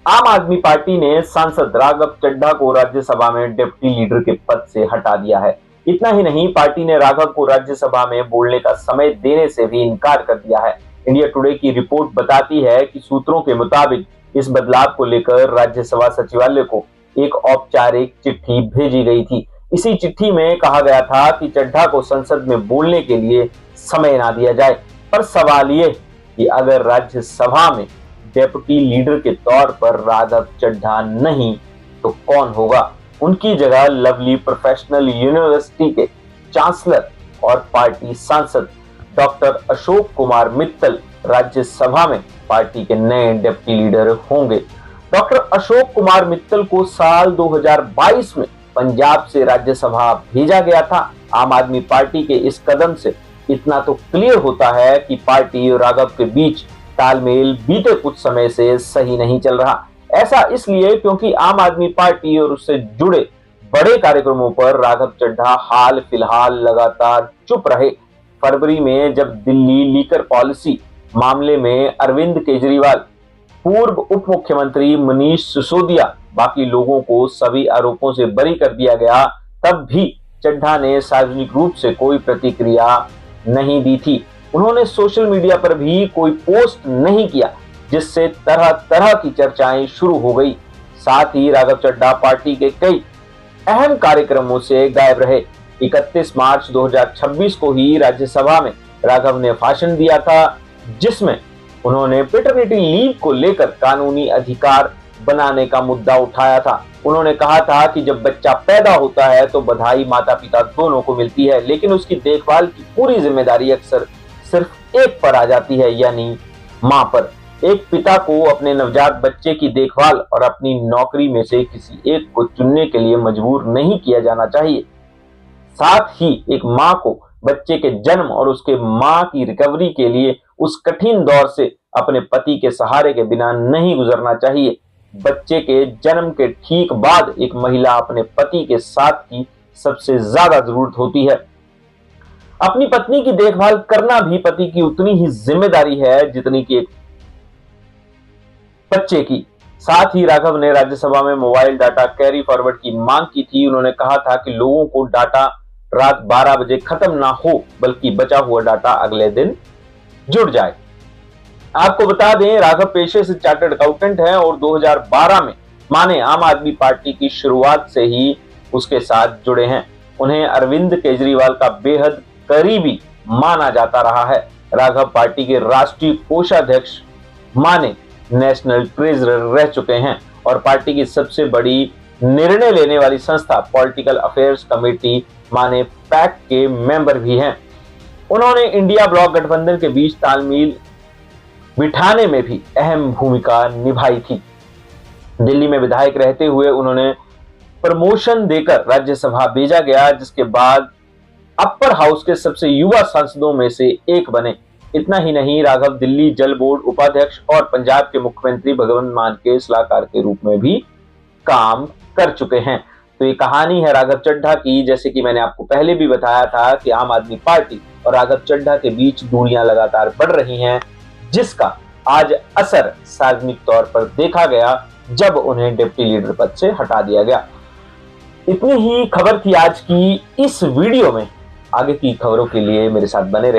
आम आदमी पार्टी ने सांसद राघव चड्ढा को राज्यसभा में डिप्टी लीडर के पद से हटा दिया है। इतना ही नहीं, पार्टी ने राघव को राज्यसभा में बोलने का समय देने से भी इनकार कर दिया है। इंडिया टुडे की रिपोर्ट बताती है कि सूत्रों के मुताबिक इस बदलाव को लेकर राज्यसभा सचिवालय को एक औपचारिक चिट्ठी भेजी गई थी। इसी चिट्ठी में कहा गया था कि चड्ढा को संसद में बोलने के लिए समय ना दिया जाए। पर सवाल ये कि अगर राज्यसभा में डेप्यूटी लीडर के तौर पर राघव चड्ढा नहीं तो कौन होगा? उनकी जगह लवली प्रोफेशनल यूनिवर्सिटी के चांसलर और पार्टी सांसद डॉक्टर अशोक कुमार मित्तल राज्यसभा में पार्टी के नए डेप्यूटी लीडर होंगे। डॉक्टर अशोक कुमार मित्तल को साल 2022 में पंजाब से राज्यसभा भेजा गया था। आम आदमी पार्टी के इस कदम से इतना तो क्लियर होता है कि पार्टी और राघव के बीच तालमेल बीते कुछ समय से सही नहीं चल रहा। ऐसा इसलिए क्योंकि आम आदमी पार्टी और उससे जुड़े बड़े कार्यक्रमों पर राघव चड्ढा हाल फिलहाल लगातार चुप रहे। फरवरी में जब दिल्ली लीकर पॉलिसी मामले में अरविंद केजरीवाल, पूर्व उप मुख्यमंत्री मनीष सिसोदिया, बाकी लोगों को सभी आरोपों से बरी कर दिया गया, तब भी चड्ढा ने सार्वजनिक रूप से कोई प्रतिक्रिया नहीं दी थी। उन्होंने सोशल मीडिया पर भी कोई पोस्ट नहीं किया, जिससे तरह तरह की चर्चाएं शुरू हो गई। साथ ही राघव चड्ढा पार्टी के कई अहम कार्यक्रमों से गायब रहे। 31 मार्च 2026 को ही राज्यसभा में राघव ने भाषण दिया था, जिसमें उन्होंने पैटर्निटी लीव को लेकर कानूनी अधिकार बनाने का मुद्दा उठाया था। उन्होंने कहा था कि जब बच्चा पैदा होता है तो बधाई माता पिता दोनों को मिलती है, लेकिन उसकी देखभाल की पूरी जिम्मेदारी अक्सर सिर्फ एक पर आ जाती है, यानी मां पर। एक पिता को अपने नवजात बच्चे की देखभाल और अपनी नौकरी में से किसी एक को चुनने के लिए मजबूर नहीं किया जाना चाहिए। साथ ही एक मां को बच्चे के जन्म और उसके मां की रिकवरी के लिए उस कठिन दौर से अपने पति के सहारे के बिना नहीं गुजरना चाहिए। बच्चे के जन्म के ठीक बाद एक महिला अपने पति के साथ की सबसे ज्यादा जरूरत होती है। अपनी पत्नी की देखभाल करना भी पति की उतनी ही जिम्मेदारी है जितनी कि एक बच्चे की। साथ ही राघव ने राज्यसभा में मोबाइल डाटा कैरी फॉरवर्ड की मांग की थी। उन्होंने कहा था कि लोगों को डाटा रात 12 बजे खत्म ना हो, बल्कि बचा हुआ डाटा अगले दिन जुड़ जाए। आपको बता दें, राघव पेशे से चार्टर्ड अकाउंटेंट है और 2012 में माने आम आदमी पार्टी की शुरुआत से ही उसके साथ जुड़े हैं। उन्हें अरविंद केजरीवाल का बेहद करीबी माना जाता रहा है। राघव पार्टी के राष्ट्रीय कोषाध्यक्ष माने नेशनल ट्रेजरर रह चुके हैं और पार्टी की सबसे बड़ी निर्णय लेने वाली संस्था पॉलिटिकल अफेयर्स कमेटी माने पैक के मेंबर भी हैं। उन्होंने इंडिया ब्लॉक गठबंधन के बीच तालमेल बिठाने में भी अहम भूमिका निभाई थी। दिल्ली में विधायक रहते हुए उन्होंने प्रमोशन देकर राज्यसभा भेजा गया, जिसके बाद अपर हाउस के सबसे युवा सांसदों में से एक बने। इतना ही नहीं, राघव दिल्ली जल बोर्ड उपाध्यक्ष और पंजाब के मुख्यमंत्री भगवंत मान के सलाहकार के रूप में भी काम कर चुके हैं। तो ये कहानी है राघव चड्ढा की। जैसे कि मैंने आपको पहले भी बताया था कि आम आदमी पार्टी और राघव चड्ढा के बीच दूरियां लगातार बढ़ रही हैं, जिसका आज असर सार्वजनिक तौर पर देखा गया जब उन्हें डिप्टी लीडर पद से हटा दिया गया। इतनी ही खबर थी आज की इस वीडियो में। आगे की खबरों के लिए मेरे साथ बने रहिए।